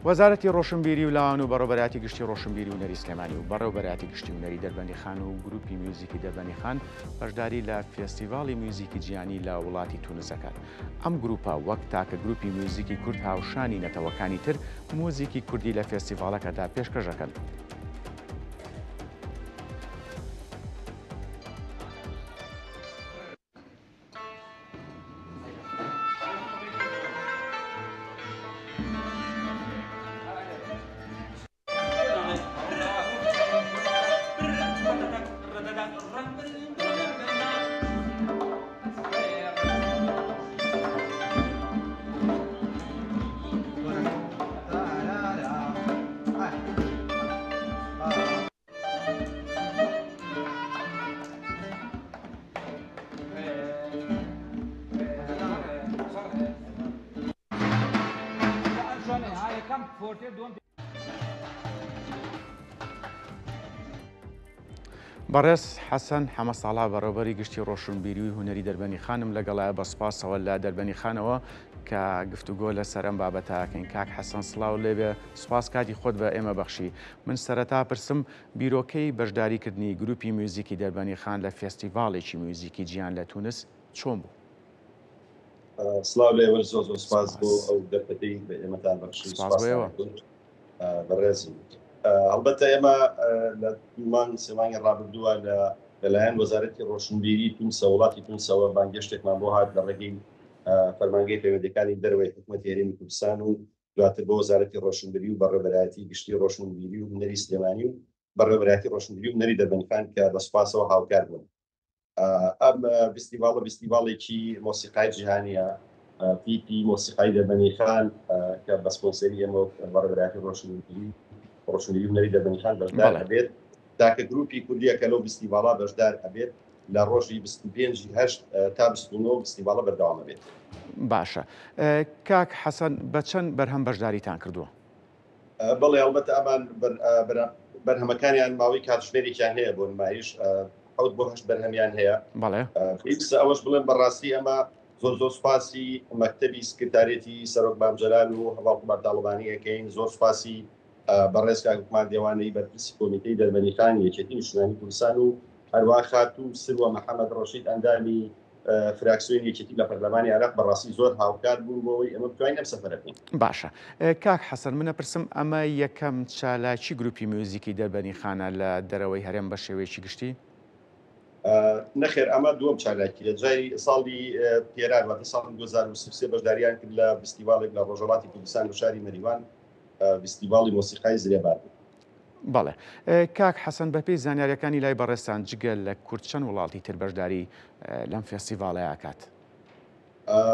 وەزارەتی ڕۆشنبیری و لاوان و بەڕێوەبەرایەتی گشتی ڕۆشنبیری و نەری سلێمانی و بەڕێوەبەرایەتی گشتی و نەری دەربەندی خان و گروپی میوزیکی دەربەندی خان بەشداری لە فێستیڤاڵی میوزیکی جیهانی لە وڵاتی تونس دەکات. ئەم گروپە وەک تاکە گروپی میوزیکی کورد هاوشانی نەتەوەکانی تر موزیکی کوردی لە فێستیڤاڵەکەدا پێشکەش دەکەن. بەڕێز حەسەن حەمەساڵا بەڕێوەبەری گشتی ڕۆشنبیری و هونەری دەربەنی خانم لەگەڵایە بە سوپاسەوە لە دەربەنی خانەوە کە گفتوگۆ لەسەر ئەم بابەتاکەین. کاک حەسەن سڵاو لێبێ، سوپاس کاتی خۆت بە ئێمە بەخشی. من سەرەتا پرسم بیرۆکەی بەشداریکردنی گروپی میوزیکی دەربەنی خان لە فێستیڤاڵێکی میوزیکی جیهان لە تونس چۆن بوو؟ سڵاو لێوە، زۆر زۆر سوپاس بۆ ئەو دەرفەتەی بە ئێمەتان بەخشی. بەڕێزی هەڵبەتە ئێمە لە سێمانگی ڕابردووە لەلایەن وەزارەتی ڕۆشنبیری تونسە وڵاتی تونسەوە بانگهێشتێکمان بۆ هات لە ڕێگەی فەرمانگەی پەیوەندیەکانی دەرەوەی حکوومەتی هەرێمی کوردستان و دواتر بۆ وەزارەتی ڕۆشنبیری و بەڕێوەبەرایەتی گشتی ڕۆشنبیری و نەری سلێمانی و بەڕێوەبەرایەتی ڕۆشنبیری و نەری دەربەنی خان کە بە سوپاسەوە هاوکار بوون. ئەم فستیڤاڵێکی مۆسیقای جیهانیە، پیپی مۆسیقای دەربەنی خان کە بە سپۆنسەری ئێمە بەڕێوەبەرایەتی ڕۆشنبیری و نەری دەربەنی خان بەشدار ئەبێت تاکە گروپی کوردیە کە لەو فستیڤاڵە بەشدار ئەبێت لە ڕۆژی 25 تا 29 فستیڤاڵە بەردەوام ئەبێت. باشە. کاک حەسەن بە چەند بەرهەم بەشداریتان کردووە؟ بەڵێ هەڵبەتە ئەمان بەرهەمەکانیان ماوەی کاتژمێرێکیان هەیە بۆ نمایش، 7 بۆ 8 بەرهەمیان هەیە. بەڵێ ئەوەش بڵێن بەڕاستی ئەمە زۆر سوپاسی مەکتەبی سکرتارێتی سەرۆک بامجەلال و هەواڵقوبار تاڵبانی ئەەکەین، زۆر سوپاسی بەڕێز کاکومان دیێوانەی بەرپرسی کۆمیتەی دەربەنی خان یەکێتی نیشتیمانی کوردستان و هەروە خاتوو سروە محەممەد ڕەشید ئەندامی فراکسیۆن یەکێتی لە پەرلەمانی عێراق بەڕاستی زۆر هاوکار بوون بۆەوەی ئەمە بتوانین ئەم سەفەرە بکەین. باشە. کاک حەسەن منە پرسم ئەمە یەکەم چالاکی گروپی میوزیکی دەربەنی خانە لە دەرەوەی هەرێم بە شێوەیەکی گشتی؟ نەخێر، ئەمە دووەم چالاکی لە جای ساڵی پێران واتە ساڵی 2023 بەشداریان کرد لە فستیڤاڵێک لە ڕۆژهەڵاتی کوردستان و شاری مەریوان، فستیڤاڵی مۆسیقای زرێبار. بەڵێ. کاک حەسەن بەپێی زانیاریەکانی لای بەڕێستان جگەل لە کورد چەند وڵاتی تر بەشداری لەم فێستیڤاڵەیە ئاکات؟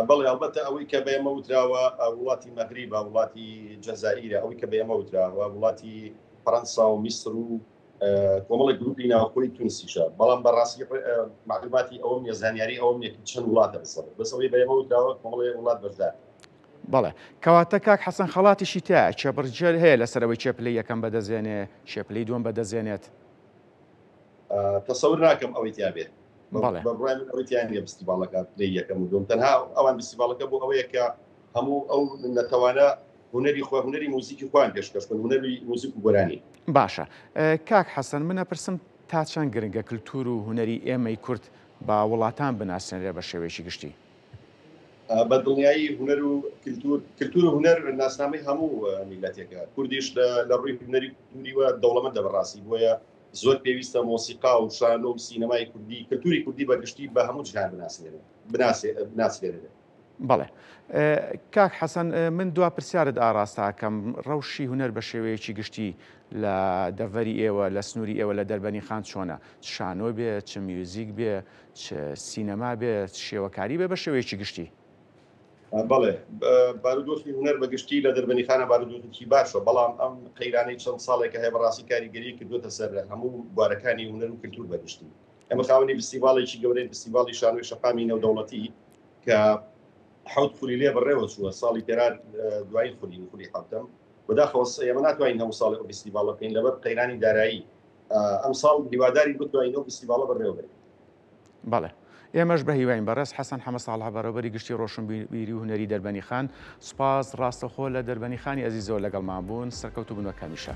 بەڵێ هەڵبەتە ئەوەی کە بە ئێمە وتراوە وڵاتی مەغریبە، وڵاتی جەزائیرە، ئەوەی کە بە ئێمە وتراوە وڵاتی فەڕەنسا و میسر و کۆمەڵی گروپی ناوخۆی تونسیشە، بەڵام بەڕاستی معلوماتی ئەوم نیە، زانیاری ئەوم نیە چەند وڵاتە بەس ئەوەی بە ئێمە وتراوە کۆمەڵی وڵات بەشدار. بەڵێ. کەواتە کاک حەسەن خەڵاتیشی تایە چێبڕجێر هەیە لەسەرەوەی چێپلەی یەکەم بەدەزێنێ چێپلەی دووەم بەدەزێنێت؟ تەسەور ناکەم ئەوەی تیا بێت. بەڕای من ئەوەی تیان نیە فستیڤاڵەکە پلەی یەکەم و دووەم، تەنها ئەوان فستیڤاڵەکە بۆ ئەوەیە کە هەموو ئەو نەتەوانە هونەری خۆ هونەری موزیکی خۆیان پێشکەش کردن، هونەری موزیک و گۆرانی. باشە. کاک حەسەن منە پرسم تا چەند گرنگە کللتور و هونەری ئێمەی کورد با وڵاتان بناسێنرێ بە شێوەیەکی گشتی؟ بە دڵنیایی هونەر و کللتور و هونەر ناسنامەی هەموو میلەتێکە، کوردیش لە ڕووی هونەری کوردیوە دەوڵەمەندە بەڕاستی، بۆیە زۆر پێویستە مۆسیقا و شانۆ و سینەمای کوردی کللتوری کوردی بەگشتی بە هەموو جیهان بناسێنرێت. بەڵێ. کاک حەسەن من دوا پرسیارت ئاڕاستاکەم ڕەوشی هونەر بە شێوەیەکی گشتی لە دەڤەری ئێوە لە سنووری ئێوە لە دەربەنی خان چۆنە؟ شانۆ بێ، چ میوزیک بێ، چ سینەما بێ، شێوەکاری بێ بە شێوەیەکی گشتی؟ بەڵێ بارودۆخی هونەر بەگشتی لە دەربەنی خانە بارودۆخی باشە، بەڵام ئەم قەیرانەی چەند ساڵێکە هەیە بەڕاستی کاریگەری کردوتە سەر هەموو بوارەکانی هونەر و کللتور بەگشتی. ئەمە خاوەنی فستیڤاڵێکی گەورەی فستیڤاڵی شانۆی شەقامی نێودەوڵەتی کە حوت خولی لێ بەڕێوە چووە ساڵی پێران دوای خولی حوتەم بەداخەوە ئێمە ناتوانین هەموو ساڵی ئەو فستیڤاڵە بکەین لەبەر قەیرانی دارایی. ئەم ساڵ هیواداری بتوانین ئەو فستیڤاڵە بەڕێوە بێت. بەڵێ. ئێمەش بە هیواین بەڕێز حەسەن حەمەساڵح بەڕێوەبەری گشتی ڕۆشنبیری و هونەری دەربەنی خان سوپاس ڕاستەخۆ لە دەربەنی خانی ئەزیزەوە لەگەڵمان بوون سەرکەوتو بنوە کەمیشە.